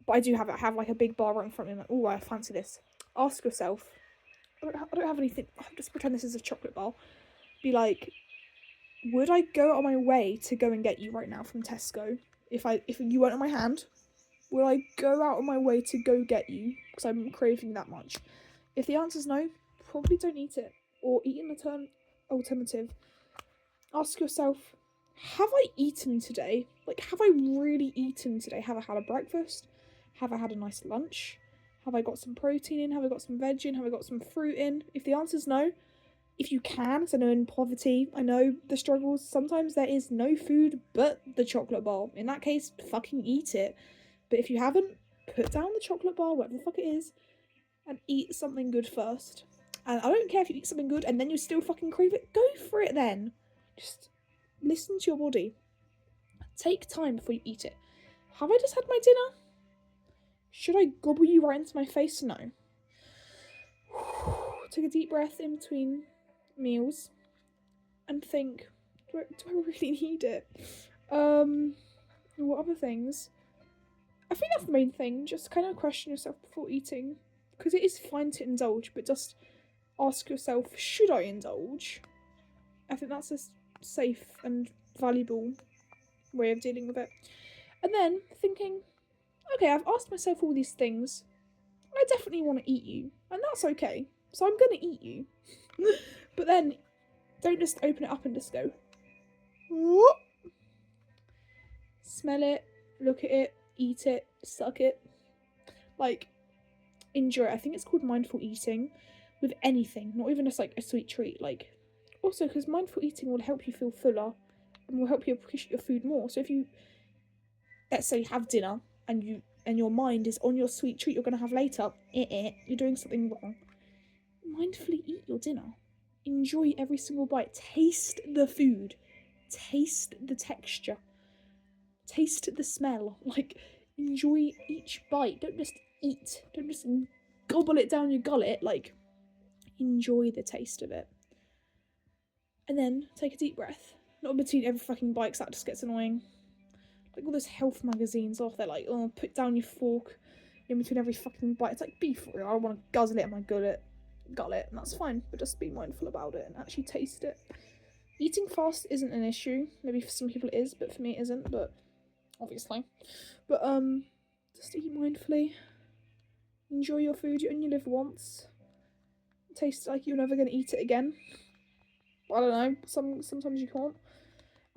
but I do have it. I have like a big bar right in front of me. Like, oh, I fancy this. Ask yourself. I don't have anything. Just pretend this is a chocolate bar. Be like, would I go out of my way to go and get you right now from Tesco? If you weren't on my hand, would I go out of my way to go get you because I'm craving that much? If the answer's no, probably don't eat it, or eat an alternative. Ask yourself, have I eaten today? Like, have I really eaten today? Have I had a breakfast? Have I had a nice lunch? Have I got some protein in? Have I got some veg in? Have I got some fruit in? If the answer's no, if you can, because I know in poverty, I know the struggles, sometimes there is no food but the chocolate bar. In that case, fucking eat it. But if you haven't, put down the chocolate bar, whatever the fuck it is, and eat something good first. And I don't care if you eat something good and then you still fucking crave it, go for it then. Just listen to your body. Take time before you eat it. Have I just had my dinner? Should I gobble you right into my face? No. Take a deep breath in between meals and think, do I really need it? What other things? I think that's the main thing. Just kind of question yourself before eating, because it is fine to indulge, but just ask yourself, should I indulge? I think that's a safe and valuable way of dealing with it. And then thinking, okay, I've asked myself all these things. I definitely want to eat you, and that's okay. So I'm going to eat you. But then, don't just open it up and just go, whoop. Smell it, look at it, eat it, suck it. Like, enjoy it. I think it's called mindful eating with anything, not even just like a sweet treat. Like, also because mindful eating will help you feel fuller and will help you appreciate your food more. So if you, let's say, have dinner and your mind is on your sweet treat you're going to have later, you're doing something wrong. Mindfully eat your dinner. Enjoy every single bite. Taste the food. Taste the texture. Taste the smell. Like, enjoy each bite. Don't just eat. Don't just gobble it down your gullet. Like, enjoy the taste of it. And then take a deep breath. Not between every fucking bite, 'cause that just gets annoying. Like all those health magazines off, they're like, oh, put down your fork in between every fucking bite. It's like, be for real. I don't want to guzzle it in my gullet, and that's fine. But just be mindful about it and actually taste it. Eating fast isn't an issue. Maybe for some people it is, but for me it isn't. But obviously, but just eat mindfully. Enjoy your food. You only live once. Taste like you're never gonna eat it again. I don't know. Sometimes you can't.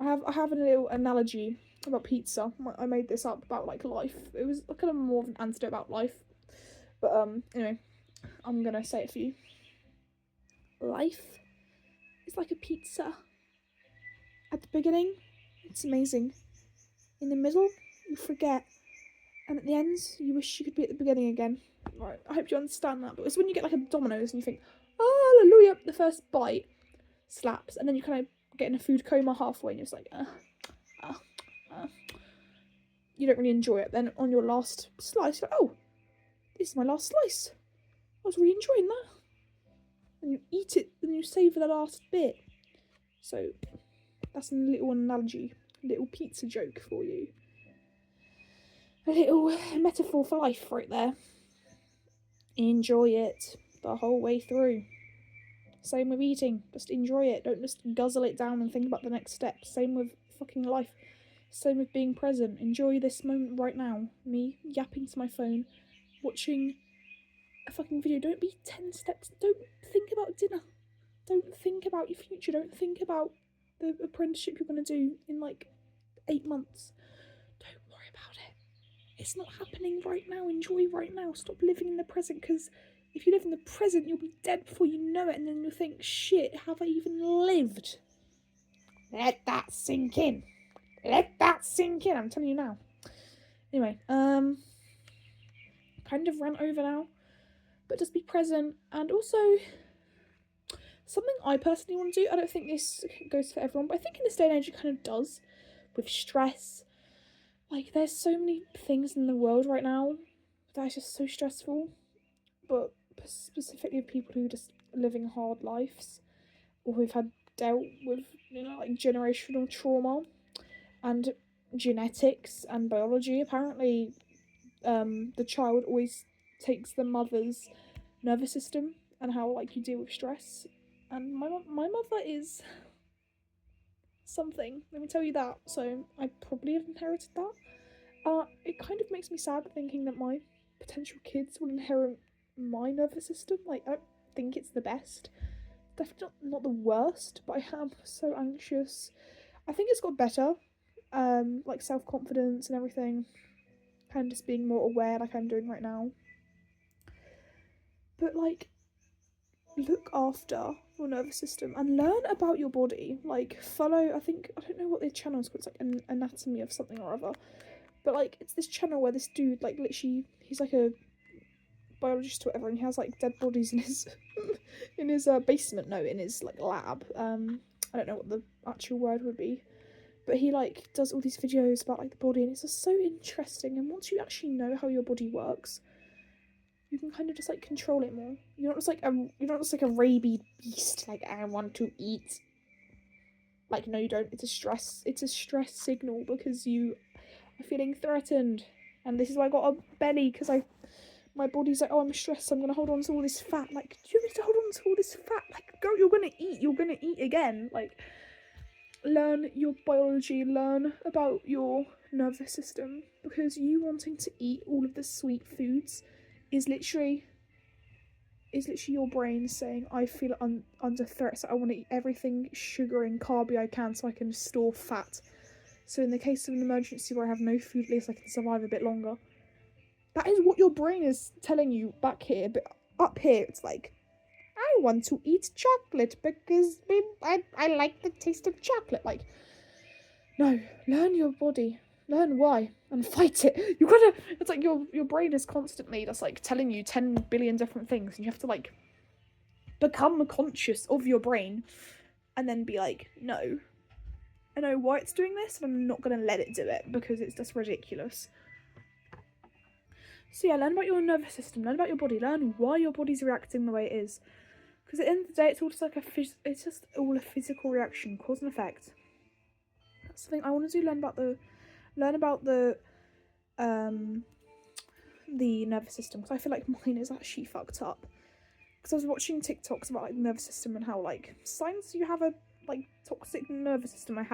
I have a little analogy about pizza. I made this up about like life. It was kind of more of an antidote about life. But anyway, I'm gonna say it for you. Life is like a pizza. At the beginning, it's amazing. In the middle, you forget. And at the end, you wish you could be at the beginning again. Right, I hope you understand that. But it's when you get like a Domino's and you think, oh, hallelujah, the first bite slaps. And then you kind of get in a food coma halfway and you're just like, you don't really enjoy it. Then on your last slice, you're like, oh, this is my last slice. I was really enjoying that. And you eat it and you savour the last bit. So that's a little analogy, a little pizza joke for you. A little metaphor for life right there. Enjoy it the whole way through. Same with eating. Just enjoy it. Don't just guzzle it down and think about the next step. Same with fucking life. Same with being present. Enjoy this moment right now. Me yapping to my phone, watching a fucking video. Don't be 10 steps. Don't think about dinner. Don't think about your future. Don't think about the apprenticeship you're going to do in like 8 months. Don't worry about it. It's not happening right now. Enjoy right now. Stop living in the present, because if you live in the present, you'll be dead before you know it, and then you'll think, shit, have I even lived? Let that sink in. Let that sink in. I'm telling you now. Anyway, kind of rant over now, but just be present. And also, something I personally want to do, I don't think this goes for everyone, but I think in this day and age it kind of does, with stress. Like, there's so many things in the world right now that is just so stressful, but specifically people who are just living hard lives, or who've had dealt with, like generational trauma and genetics and biology. Apparently, the child always takes the mother's nervous system and how like you deal with stress. And my mother is something, let me tell you that. So I probably have inherited that. It kind of makes me sad thinking that my potential kids will inherit my nervous system. Like, I don't think it's the best. Definitely not the worst, but I am so anxious. I think it's got better, like self-confidence and everything. Kind of just being more aware like I'm doing right now. But like, look after your nervous system and learn about your body. Like, follow, I don't know what the channel is called, it's like an anatomy of something or other. But like, it's this channel where this dude, like, literally, he's like a biologist or whatever, and he has like dead bodies in his in his basement, no, in his like lab. I don't know what the actual word would be, but he like does all these videos about like the body, and it's just so interesting. And once you actually know how your body works, you can kind of just like control it more. You're not just like a rabid beast, like, I want to eat. Like, no, you don't. It's a stress signal, because you are feeling threatened. And this is why I got a belly, because my body's like, oh, I'm stressed, so I'm gonna hold on to all this fat. Like, do you want me to hold on to all this fat? Like, girl, you're gonna eat again. Like, learn your biology, learn about your nervous system, because you wanting to eat all of the sweet foods is literally your brain saying, I feel under threat, so I want to eat everything sugary and carby I can so I can store fat. So in the case of an emergency where I have no food, at least I can survive a bit longer. That is what your brain is telling you back here, but up here it's like, I want to eat chocolate because I like the taste of chocolate. Like, no, learn your body. Learn why and fight it. You gotta. It's like your brain is constantly just like telling you 10 billion different things, and you have to like become conscious of your brain, and then be like, no, I know why it's doing this, and I'm not gonna let it do it because it's just ridiculous. So yeah, learn about your nervous system, learn about your body, learn why your body's reacting the way it is. Because at the end of the day, it's all just like it's just all a physical reaction, cause and effect. That's something I want to do. Learn about the nervous system, because I feel like mine is actually fucked up. Because I was watching TikToks about like the nervous system and how like signs you have a like toxic nervous system. I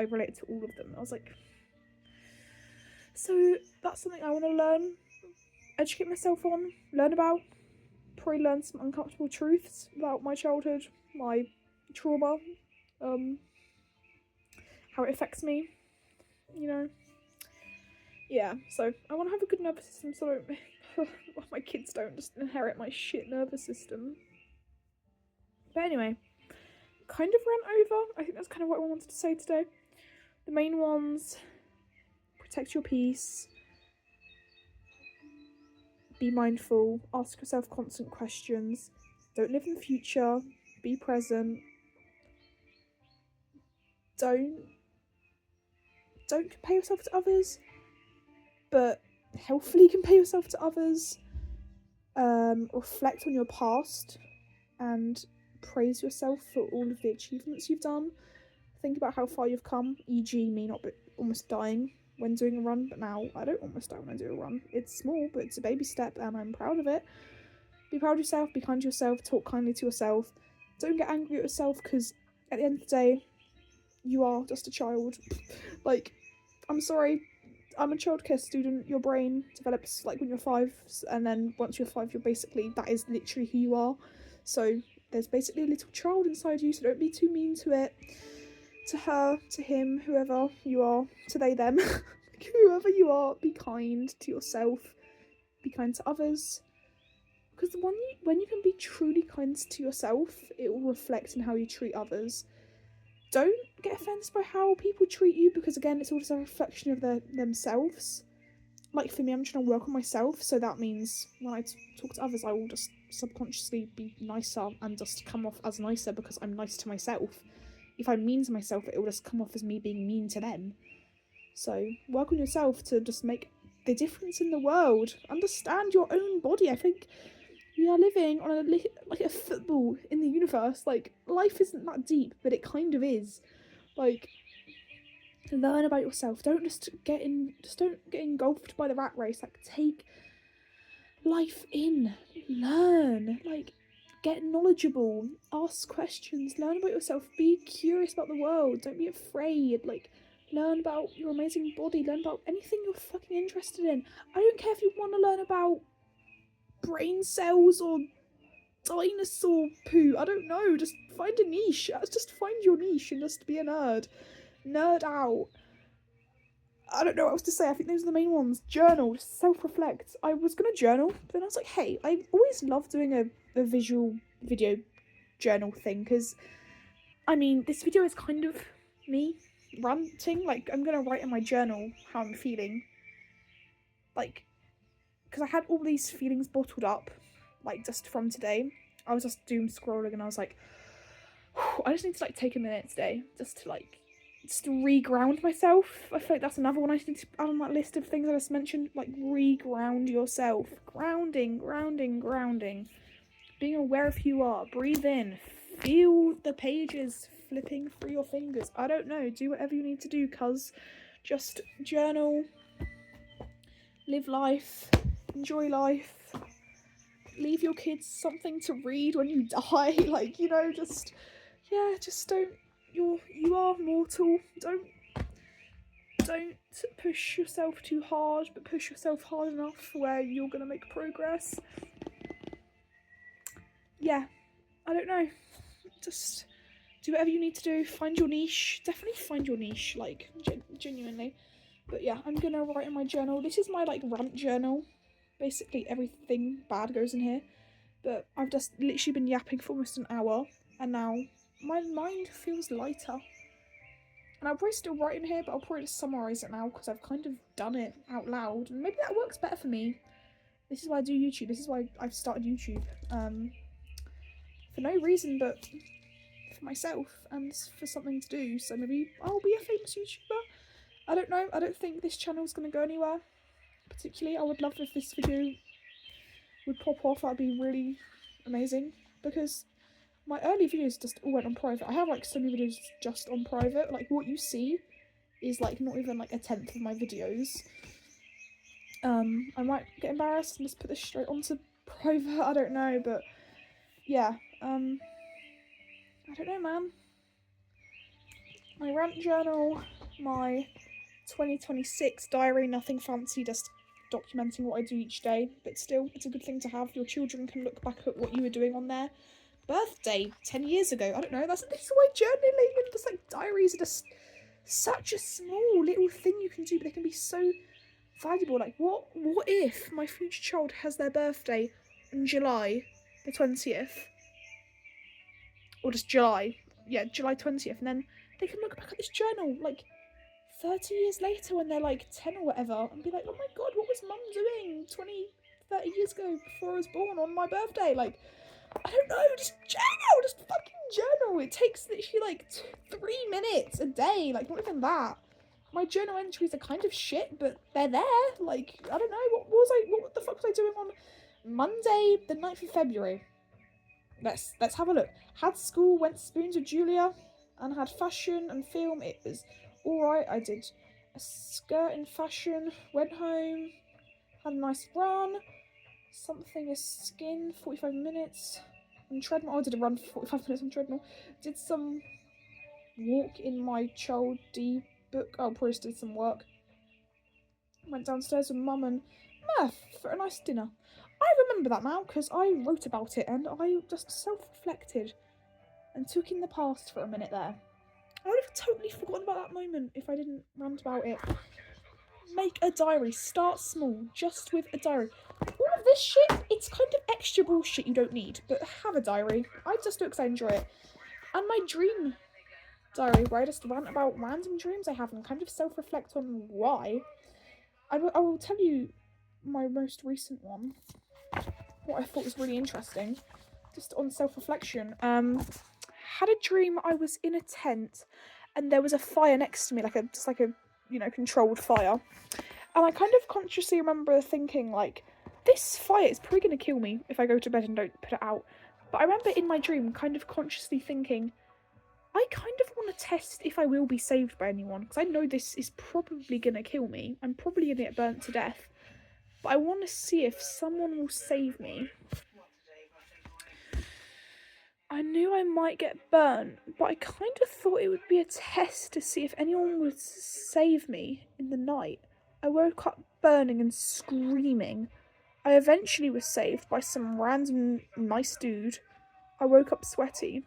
related to all of them. I was like, so that's something I want to learn, educate myself on, learn about. Probably learn some uncomfortable truths about my childhood, my trauma, how it affects me, you know. Yeah, so I want to have a good nervous system so my kids don't just inherit my shit nervous system. But anyway, kind of ran over. I think that's kind of what I wanted to say today. The main ones: protect your peace, be mindful, ask yourself constant questions, don't live in the future, be present, don't compare yourself to others, but healthily compare yourself to others. Reflect on your past and praise yourself for all of the achievements you've done. Think about how far you've come, e.g. me not almost dying when doing a run, but now I don't almost die when I do a run. It's small, but it's a baby step and I'm proud of it. Be proud of yourself, be kind to yourself, talk kindly to yourself. Don't get angry at yourself, because at the end of the day, you are just a child. Like, I'm sorry, I'm a childcare student. Your brain develops like when you're 5, and then once you're 5, you're basically, that is literally who you are. So there's basically a little child inside you, so don't be too mean to it. To her, to him, whoever you are, to they, them, whoever you are, be kind to yourself, be kind to others. Because when you can be truly kind to yourself, it will reflect in how you treat others. Don't get offended by how people treat you, because again, it's also a reflection of themselves. Like for me, I'm trying to work on myself, so that means when I talk to others, I will just subconsciously be nicer and just come off as nicer because I'm nice to myself. If I'm mean to myself, it will just come off as me being mean to them. So work on yourself to just make the difference in the world. Understand your own body. I think we are living on like a football in the universe. Like, life isn't that deep, but it kind of is. Like, learn about yourself. Don't get engulfed by the rat race. Like, take life in. Learn. Like, get knowledgeable. Ask questions. Learn about yourself. Be curious about the world. Don't be afraid. Like, learn about your amazing body. Learn about anything you're fucking interested in. I don't care if you want to learn about brain cells or dinosaur poo. I don't know. Just find a niche. Just find your niche and just be a nerd. Nerd out. I don't know what else to say. I think those are the main ones. Journal. Just self-reflect. I was going to journal, but then I was like, hey, I always love doing a visual video journal thing, because, I mean, this video is kind of me ranting. Like, I'm going to write in my journal how I'm feeling. Like, because I had all these feelings bottled up, like, just from today. I was just doom scrolling and I was like, I just need to, like, take a minute today just to re-ground myself. I feel like that's another one I need to add on that list of things I just mentioned. Like, re-ground yourself. Grounding. Being aware of who you are. Breathe in. Feel the pages flipping through your fingers. I don't know. Do whatever you need to do, cuz. Just journal. Live life. Enjoy life. Leave your kids something to read when you die. Like, you know, just don't. You are mortal. Don't push yourself too hard, but push yourself hard enough where you're gonna make progress. Yeah, I don't know. Just do whatever you need to do. Find your niche. Definitely find your niche. Like, genuinely. But yeah, I'm gonna write in my journal. This is my, like, rant journal. Basically everything bad goes in here. But I've just literally been yapping for almost an hour, and now my mind feels lighter. And I'll probably still write in here, but I'll probably just summarise it now, because I've kind of done it out loud. And maybe that works better for me. This is why I do YouTube. This is why I've started YouTube. For no reason but for myself and for something to do. So maybe I'll be a famous YouTuber. I don't know. I don't think this channel's going to go anywhere particularly. I would love if this video would pop off. That'd be really amazing, because my early videos just all went on private. I have, like, so many videos just on private. Like, what you see is, like, not even, like, 1/10 of my videos. I might get embarrassed and just put this straight onto private. I don't know, but yeah. I don't know, man. My rant journal, my 2026 diary, nothing fancy, just documenting what I do each day, but still, it's a good thing to have. Your children can look back at what you were doing on there, birthday 10 years ago. I don't know. This is why journaling and just like diaries are just such a small little thing you can do, but they can be so valuable. Like, what if my future child has their birthday in July the 20th? Or just July. Yeah, July 20th. And then they can look back at this journal, like, 30 years later when they're, like, 10 or whatever, and be like, oh my god, what was mum doing 30 years ago before I was born on my birthday? Like, I don't know, just journal, just fucking journal. It takes literally, like, 3 minutes a day, like, not even that. My journal entries are kind of shit, but they're there. Like, I don't know, what the fuck was I doing on Monday, the 9th of February? Let's have a look. Had school, went spoons with Julia, and had fashion and film. It was alright. I did a skirt in fashion, went home, had a nice run, something a skin, 45 minutes on treadmill. Oh, I did a run for 45 minutes on treadmill. Did some walk in my child D book. Oh, probably just did some work. Went downstairs with mum and Murph for a nice dinner. I remember that now because I wrote about it and I just self-reflected and took in the past for a minute there. I would have totally forgotten about that moment if I didn't rant about it. Make a diary. Start small, just with a diary. All of this shit, it's kind of extra bullshit you don't need, but have a diary. I just do it because I enjoy it. And my dream diary, where I just rant about random dreams I have and kind of self-reflect on why. I will tell you my most recent one, what I thought was really interesting, just on self-reflection. Had a dream I was in a tent and there was a fire next to me, like a controlled fire. And I kind of consciously remember thinking, like, this fire is probably going to kill me if I go to bed and don't put it out. But I remember in my dream kind of consciously thinking, I kind of want to test if I will be saved by anyone, because I know this is probably going to kill me. I'm probably going to get burnt to death. But I want to see if someone will save me. I knew I might get burnt, but I kind of thought it would be a test to see if anyone would save me in the night. I woke up burning and screaming. I eventually was saved by some random nice dude. I woke up sweaty.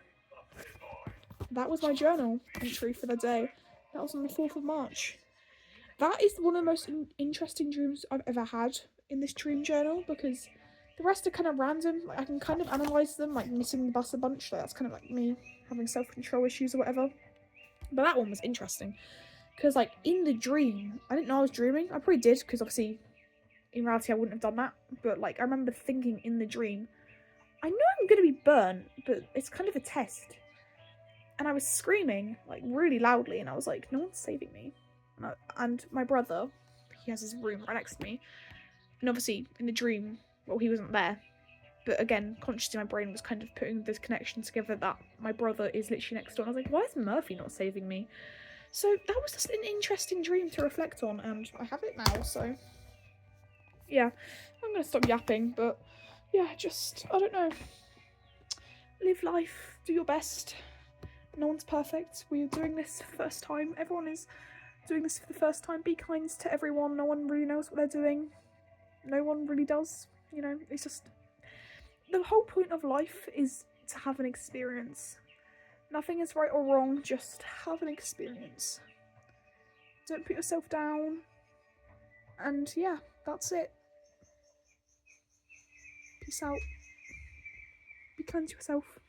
That was my journal entry for the day. That was on the 4th of March. That is one of the most interesting dreams I've ever had in this dream journal, because the rest are kind of random. Like, I can kind of analyse them, like missing the bus a bunch. Like, that's kind of like me having self-control issues or whatever. But that one was interesting because, like, in the dream, I didn't know I was dreaming. I probably did, because obviously in reality I wouldn't have done that. But, like, I remember thinking in the dream, I know I'm going to be burnt, but it's kind of a test. And I was screaming, like, really loudly, and I was like, no one's saving me. And my brother, he has his room right next to me, and obviously in the dream, well, he wasn't there, but again, consciously my brain was kind of putting this connection together that my brother is literally next door, and I was like, why is Murphy not saving me? So that was just an interesting dream to reflect on, and I have it now. So yeah, I'm gonna stop yapping, but yeah, just, I don't know, live life, do your best. No one's perfect. We're doing this for the first time. Everyone is doing this for the first time. Be kind to everyone. No one really knows what they're doing. No one really does. You know, it's just, the whole point of life is to have an experience. Nothing is right or wrong, just have an experience. Don't put yourself down. And yeah, that's it. Peace out. Be kind to yourself.